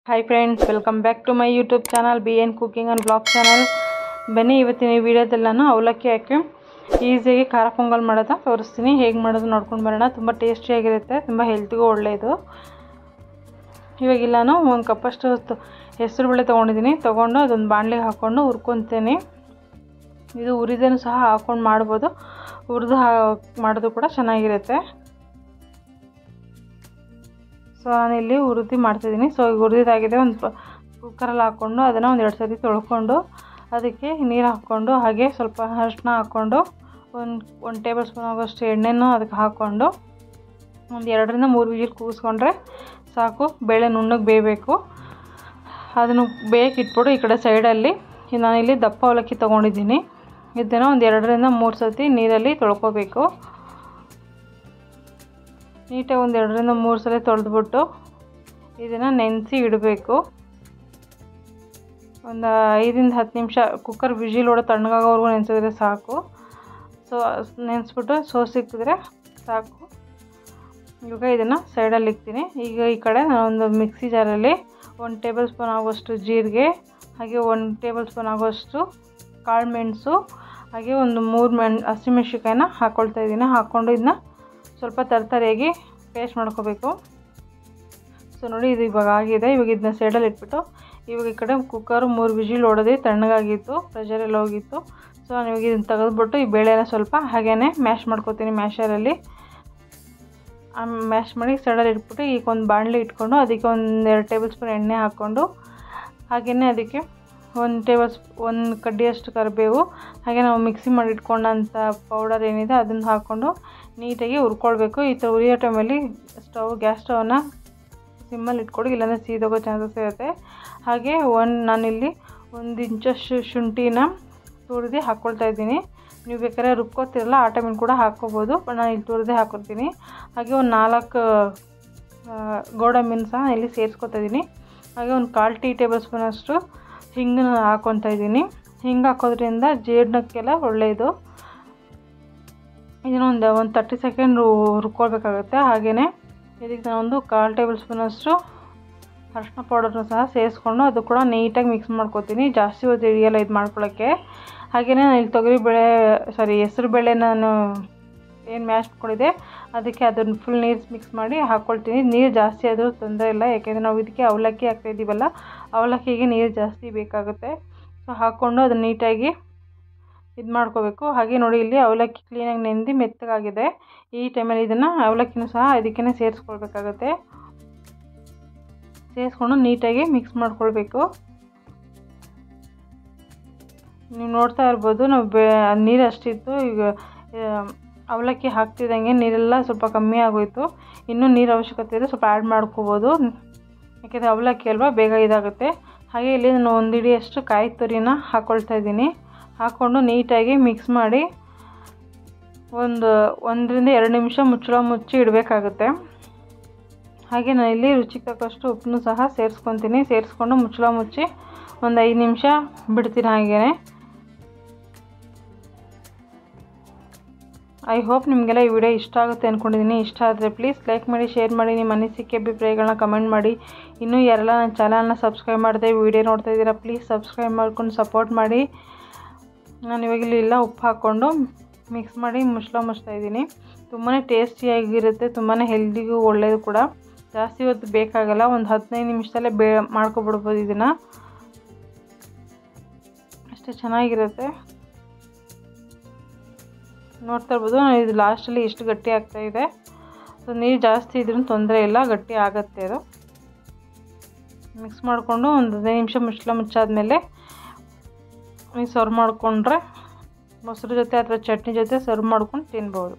Hi friends, welcome back to my YouTube channel BN cooking and blog channel. ಬನ್ನಿ ಇವತ್ತಿನ ಈ ವಿಡಿಯೋದಲ್ಲಿ ನಾನು ಅವಲಕ್ಕಿ ಹಾಕಿ ಈಸಿಯಾಗಿ ಖಾರ ಪೊಂಗಲ್ ಮಾಡೋದು ತೋರಿಸ್ತೀನಿ. ಹೇಗೆ ಮಾಡೋದು ನೋಡ್ಕೊಂಡು ಬರೋಣ. ತುಂಬ ಟೇಸ್ಟಿಯಾಗಿರುತ್ತೆ, ತುಂಬ ಹೆಲ್ತಿಗೂ ಒಳ್ಳೆಯದು. ಇವಾಗಿಲ್ಲ ನಾನು ಒಂದು ಕಪ್ಪಷ್ಟು ಹೆಸರುಬೇಳೆ ತೊಗೊಂಡಿದ್ದೀನಿ. ತೊಗೊಂಡು ಅದೊಂದು ಬಾಣಲೆಗೆ ಹಾಕ್ಕೊಂಡು ಹುರ್ಕೊತೀನಿ. ಇದು ಉರಿದೇನು ಸಹ ಹಾಕ್ಕೊಂಡು ಮಾಡ್ಬೋದು, ಹುರಿದು ಮಾಡೋದು ಕೂಡ ಚೆನ್ನಾಗಿರುತ್ತೆ. ಸೊ ನಾನಿಲ್ಲಿ ಹುರಿದು ಮಾಡ್ತಿದ್ದೀನಿ. ಸೊ ಈಗ ಹುರಿದಾಗಿದೆ. ಒಂದು ಕುಕ್ಕರಲ್ಲಿ ಹಾಕ್ಕೊಂಡು ಅದನ್ನು ಒಂದು 2 ಸತಿ ತೊಳ್ಕೊಂಡು ಅದಕ್ಕೆ ನೀರು ಹಾಕ್ಕೊಂಡು ಹಾಗೆ ಸ್ವಲ್ಪ ಅರಿಶಿನ ಹಾಕ್ಕೊಂಡು ಒಂದು ಟೇಬಲ್ ಸ್ಪೂನ್ ಆಗೋಷ್ಟು ಎಣ್ಣೆನೂ ಅದಕ್ಕೆ ಹಾಕ್ಕೊಂಡು ಒಂದು 2ರಿಂದ 3 ವಿಜಿಲ್ ಕೂಗಿಸ್ಕೊಂಡ್ರೆ ಸಾಕು. ಬೇಳೆ ನುಣ್ಣಗೆ ಬೇಯಬೇಕು. ಅದನ್ನು ಬೇಯಕ್ಕೆ ಇಟ್ಬಿಟ್ಟು ಈ ಕಡೆ ಸೈಡಲ್ಲಿ ನಾನಿಲ್ಲಿ ದಪ್ಪ ಅವಲಕ್ಕಿ ತೊಗೊಂಡಿದ್ದೀನಿ. ಇದನ್ನು ಒಂದು 2ರಿಂದ 3 ಸತಿ ನೀರಲ್ಲಿ ತೊಳ್ಕೊಬೇಕು. ನೀಟಾಗಿ ಒಂದು 2ರಿಂದ 3 ಸಲ ತೊಳೆದ್ಬಿಟ್ಟು ಇದನ್ನು ನೆನೆಸಿ ಇಡಬೇಕು. ಒಂದು 5ರಿಂದ 10 ನಿಮಿಷ ಕುಕ್ಕರ್ ವಿಜಿಲ್ ಹೊಡೆದು ತಣ್ಣಗಾಗೋವರೆಗೂ ನೆನೆಸಿದ್ರೆ ಸಾಕು. ಸೊ ನೆನೆಸ್ಬಿಟ್ಟು ಸಿಕ್ಕಿದ್ರೆ ಸಾಕು. ಇವಾಗ ಇದನ್ನು ಸೈಡಲ್ಲಿ ಇಕ್ತೀನಿ. ಈಗ ಈ ಕಡೆ ನಾನೊಂದು ಮಿಕ್ಸಿ ಜಾರಲ್ಲಿ 1 ಟೇಬಲ್ ಸ್ಪೂನ್ ಆಗೋಷ್ಟು ಜೀರಿಗೆ, ಹಾಗೆ 1 ಟೇಬಲ್ ಸ್ಪೂನ್ ಆಗೋಷ್ಟು ಕಾಳು ಮೆಣಸು, ಹಾಗೆ ಒಂದು 3 ಹಸಿಮೆಣ್ಸಿಕಾಯಿನ ಹಾಕ್ಕೊಳ್ತಾ ಇದ್ದೀನಿ. ಹಾಕ್ಕೊಂಡು ಇದನ್ನ ಸ್ವಲ್ಪ ತರತರಿಯಾಗಿ ಪೇಸ್ಟ್ ಮಾಡ್ಕೋಬೇಕು. ಸೊ ನೋಡಿ, ಇದು ಇವಾಗ ಆಗಿದೆ. ಇವಾಗ ಇದನ್ನ ಸೈಡಲ್ಲಿ ಇಟ್ಬಿಟ್ಟು ಇವಾಗ ಈ ಕಡೆ ಕುಕ್ಕರು 3 ವಿಜಿಲ್ ಹೊಡೆದು ತಣ್ಣಗಾಗಿತ್ತು, ಪ್ರೆಷರ್ ಎಲ್ಲ ಹೋಗಿತ್ತು. ಸೊ ನಾನು ಇವಾಗ ಇದನ್ನು ತೆಗೆದುಬಿಟ್ಟು ಈ ಬೇಳೆನ ಸ್ವಲ್ಪ ಹಾಗೇ ಮ್ಯಾಶ್ ಮಾಡ್ಕೋತೀನಿ. ಮ್ಯಾಶರಲ್ಲಿ ಮ್ಯಾಶ್ ಮಾಡಿ ಸೈಡಲ್ಲಿ ಇಟ್ಬಿಟ್ಟು ಈಗ ಒಂದು ಬಾಣಲೆ ಇಟ್ಕೊಂಡು ಅದಕ್ಕೆ ಒಂದು 2 ಟೇಬಲ್ ಸ್ಪೂನ್ ಎಣ್ಣೆ ಹಾಕ್ಕೊಂಡು ಹಾಗೆಯೇ ಅದಕ್ಕೆ 1 ಕಡ್ಡಿಯಷ್ಟು ಕರಿಬೇವು, ಹಾಗೆ ನಾವು ಮಿಕ್ಸಿ ಮಾಡಿ ಇಟ್ಕೊಂಡಂಥ ಪೌಡರ್ ಏನಿದೆ ಅದನ್ನು ಹಾಕ್ಕೊಂಡು ನೀಟಾಗಿ ಹುರ್ಕೊಳ್ಬೇಕು. ಈ ಥರ ಉರಿಯೋ ಟೈಮಲ್ಲಿ ಗ್ಯಾಸ್ ಸ್ಟವ್ನ ಸಿಮ್ಮಲ್ಲಿ ಇಟ್ಕೊಡಿ, ಇಲ್ಲಾಂದರೆ ಸೀದೋಗೋ ಚಾನ್ಸಸ್ ಇರುತ್ತೆ. ಹಾಗೆ ನಾನಿಲ್ಲಿ 1 ಇಂಚಷ್ಟು ಶುಂಠಿನ ತುರಿದು ಹಾಕ್ಕೊಳ್ತಾ ಇದ್ದೀನಿ. ನೀವು ಬೇಕಾದ್ರೆ ರುಬ್ಕೋತಿರಲ್ಲ ಆ ಟೈಮಲ್ಲಿ ಕೂಡ ಹಾಕ್ಕೋಬೋದು. ನಾನು ಇಲ್ಲಿ ತುರಿದೇ ಹಾಕ್ಕೊತೀನಿ. ಹಾಗೆ ಒಂದು 4 ಗೋಡಂಬಿನ ಸಹ ಇಲ್ಲಿ ಸೇರಿಸ್ಕೊತಾ ಇದ್ದೀನಿ. ಹಾಗೆ ಒಂದು 1/4 ಟೇಬಲ್ ಸ್ಪೂನಷ್ಟು ಹಿಂಗನ್ನ ಹಾಕ್ಕೊತಾ ಇದ್ದೀನಿ. ಹಿಂಗೆ ಹಾಕೋದ್ರಿಂದ ಜೀರ್ಣಕ್ಕೆಲ್ಲ ಒಳ್ಳೆಯದು. ಇದನ್ನೊಂದು 30 ಸೆಕೆಂಡ್ ಹುರ್ಕೊಳ್ಬೇಕಾಗುತ್ತೆ. ಹಾಗೆಯೇ ಇದಕ್ಕೆ ನಾನೊಂದು 1/4 ಟೇಬಲ್ ಸ್ಪೂನಷ್ಟು ಅರಿಶಿನ ಪೌಡರ್ನ ಸಹ ಸೇರಿಸ್ಕೊಂಡು ಅದು ಕೂಡ ನೀಟಾಗಿ ಮಿಕ್ಸ್ ಮಾಡ್ಕೊತೀನಿ. ಜಾಸ್ತಿ ಹೊತ್ತು ಹಿಡಿಯಲ್ಲ ಇದು ಮಾಡ್ಕೊಳ್ಳೋಕ್ಕೆ. ಹಾಗೆಯೇ ನಾನು ಇಲ್ಲಿ ಹೆಸರುಬೇಳೆ ನಾನು ಏನು ಮ್ಯಾಶ್ ಮಾಡ್ಕೊಂಡಿದ್ದೆ ಅದಕ್ಕೆ ಅದನ್ನು ಫುಲ್ ನೀರು ಮಿಕ್ಸ್ ಮಾಡಿ ಹಾಕ್ಕೊಳ್ತೀನಿ. ನೀರು ಜಾಸ್ತಿ ಆದರೂ ತೊಂದರೆ ಇಲ್ಲ, ಯಾಕೆಂದರೆ ನಾವು ಇದಕ್ಕೆ ಅವಲಕ್ಕಿ ಹಾಕ್ತಾಯಿದ್ದೀವಲ್ಲ, ಅವಲಕ್ಕಿಗೆ ನೀರು ಜಾಸ್ತಿ ಬೇಕಾಗುತ್ತೆ. ಸೊ ಹಾಕ್ಕೊಂಡು ಅದನ್ನು ನೀಟಾಗಿ ಇದು ಮಾಡ್ಕೋಬೇಕು. ಹಾಗೆ ನೋಡಿ, ಇಲ್ಲಿ ಅವಲಕ್ಕಿ ಕ್ಲೀನಾಗಿ ನೆಂದು ಮೆತ್ತಗಾಗಿದೆ. ಈ ಟೈಮಲ್ಲಿ ಇದನ್ನು ಅವಲಕ್ಕಿನೂ ಸಹ ಇದಕ್ಕೇ ಸೇರಿಸ್ಕೊಳ್ಬೇಕಾಗುತ್ತೆ. ಸೇರಿಸ್ಕೊಂಡು ನೀಟಾಗಿ ಮಿಕ್ಸ್ ಮಾಡ್ಕೊಳ್ಬೇಕು. ನೀವು ನೋಡ್ತಾ ಇರ್ಬೋದು, ನಾವು ನೀರು ಅಷ್ಟಿತ್ತು. ಈಗ ಅವಲಕ್ಕಿ ಹಾಕ್ತಿದ್ದಂಗೆ ನೀರೆಲ್ಲ ಸ್ವಲ್ಪ ಕಮ್ಮಿ ಆಗೋಯಿತು. ಇನ್ನೂ ನೀರು ಅವಶ್ಯಕತೆ ಇದೆ, ಸ್ವಲ್ಪ ಆ್ಯಡ್ ಮಾಡ್ಕೋಬೋದು, ಯಾಕೆಂದರೆ ಅವಲಕ್ಕಿ ಅಲ್ವಾ ಬೇಗ ಇದಾಗುತ್ತೆ. ಹಾಗೆ ಇಲ್ಲಿ ನಾನು 1 ಹಿಡಿಯಷ್ಟು ಕಾಯಿ ತುರಿನ ಹಾಕ್ಕೊಳ್ತಾ ಇದ್ದೀನಿ. ಹಾಕ್ಕೊಂಡು ನೀಟಾಗಿ ಮಿಕ್ಸ್ ಮಾಡಿ 1ರಿಂದ 2 ನಿಮಿಷ ಮುಚ್ಚಿ ಇಡಬೇಕಾಗುತ್ತೆ. ಹಾಗೆ ನಾನು ಇಲ್ಲಿ ರುಚಿಗೆ ತಕ್ಕಷ್ಟು ಉಪ್ಪನ್ನು ಸಹ ಸೇರಿಸ್ಕೊತೀನಿ. ಸೇರಿಸ್ಕೊಂಡು ಮುಚ್ಚಿ ಒಂದು 5 ನಿಮಿಷ ಬಿಡ್ತೀನಿ. ಹಾಗೆಯೇ ಐ ಹೋಪ್ ನಿಮಗೆಲ್ಲ ಈ ವಿಡಿಯೋ ಇಷ್ಟ ಆಗುತ್ತೆ ಅಂದ್ಕೊಂಡಿದ್ದೀನಿ. ಇಷ್ಟ ಆದರೆ ಪ್ಲೀಸ್ ಲೈಕ್ ಮಾಡಿ, ಶೇರ್ ಮಾಡಿ, ನಿಮ್ಮ ಅನಿಸಿಕೆ ಅಭಿಪ್ರಾಯಗಳನ್ನ ಕಮೆಂಟ್ ಮಾಡಿ. ಇನ್ನೂ ಯಾರೆಲ್ಲ ನನ್ನ ಚಾನಲ್ನ ಸಬ್ಸ್ಕ್ರೈಬ್ ಮಾಡದೆ ವಿಡಿಯೋ ನೋಡ್ತಾ ಇದ್ದೀರಾ, ಪ್ಲೀಸ್ ಸಬ್ಸ್ಕ್ರೈಬ್ ಮಾಡ್ಕೊಂಡು ಸಪೋರ್ಟ್ ಮಾಡಿ. ನಾನು ಇವಾಗಿಲ್ಲ ಉಪ್ಪು ಹಾಕ್ಕೊಂಡು ಮಿಕ್ಸ್ ಮಾಡಿ ಮುಚ್ತಾ ಇದ್ದೀನಿ. ತುಂಬಾ ಟೇಸ್ಟಿಯಾಗಿರುತ್ತೆ, ತುಂಬಾ ಹೆಲ್ದಿಗೂ ಒಳ್ಳೆಯದು ಕೂಡ. ಜಾಸ್ತಿ ಹೊತ್ತು ಬೇಕಾಗಲ್ಲ, ಒಂದು 15 ನಿಮಿಷದಲ್ಲೇ ಮಾಡ್ಕೊಬಿಡ್ಬೋದು. ಇದನ್ನು ಅಷ್ಟೇ ಚೆನ್ನಾಗಿರುತ್ತೆ. ನೋಡ್ತಾ ಇರ್ಬೋದು, ಇದು ಲಾಸ್ಟಲ್ಲಿ ಎಷ್ಟು ಗಟ್ಟಿ ಆಗ್ತಾಯಿದೆ. ಸೊ ನೀರು ಜಾಸ್ತಿ ಇದ್ರೂ ತೊಂದರೆ ಇಲ್ಲ, ಗಟ್ಟಿ ಆಗುತ್ತೆ. ಅದು ಮಿಕ್ಸ್ ಮಾಡಿಕೊಂಡು ಒಂದು 15 ನಿಮಿಷ ಮುಚ್ಚಾದ್ಮೇಲೆ ನೀವು ಸರ್ವ್ ಮಾಡಿಕೊಂಡ್ರೆ ಮೊಸರು ಜೊತೆ ಅಥವಾ ಚಟ್ನಿ ಜೊತೆ ಸರ್ವ್ ಮಾಡ್ಕೊಂಡು ತಿನ್ಬೋದು.